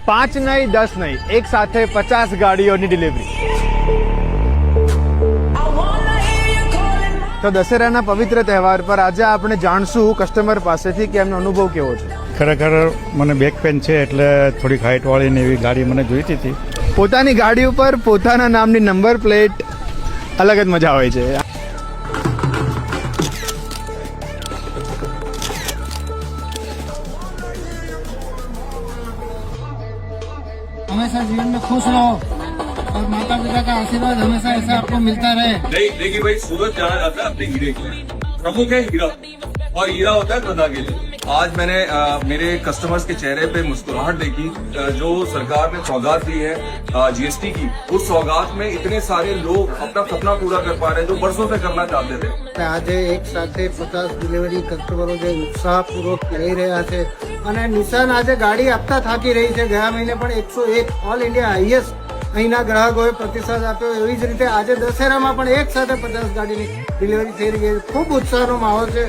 5 નહીં 10 નહીં, એક સાથે 50 ગાડીઓની ડિલિવરી. તો દશેરાના પવિત્ર તહેવાર પર આજે આપણે જાણશું કસ્ટમર પાસેથી કે એમનો અનુભવ કેવો છે. ખરેખર મને બેક પેન છે એટલે થોડીક હાઇટવાળી ને એવી ગાડી મને જોઈતી હતી. પોતાની ગાડી ઉપર પોતાના નામની નંબર પ્લેટ અલગ જ મજા હોય છે. हमेशा जीवन में खुश रहो और माता पिता का आशीर्वाद हमेशा ऐसा आपको मिलता रहे. नहीं देखिए भाई, सूरत जाना जाता है अपने हीरे के लिए. प्रमुख है हीरा और हीरा होता है प्रजा के लिए. आज मैंने मेरे कस्टमर्स के चेहरे पे मुस्कुराहट देखी. जो सरकार ने सौगात दी है जीएसटी की, उस सौगात में इतने सारे लोग अपना सपना पूरा कर पा रहे हैं जो बरसों से करना चाहते थे. આજે એક સાથે 50 ડિલિવરી કસ્ટમરો જે ઉત્સાહપૂર્વક લઈ રહ્યા છે અને નિશાન આજે ગાડી આપતા થાકી રહી છે. ગયા મહિને પણ 101 ઓલ ઇન્ડિયા હાઈએસ્ટ અહીંના ગ્રાહકોએ પ્રતિસાદ આપ્યો. એવી જ રીતે આજે દશેરામાં પણ એક સાથે 50 ગાડીની ડિલિવરી થઈ રહી છે. ખૂબ ઉત્સાહનો માહોલ છે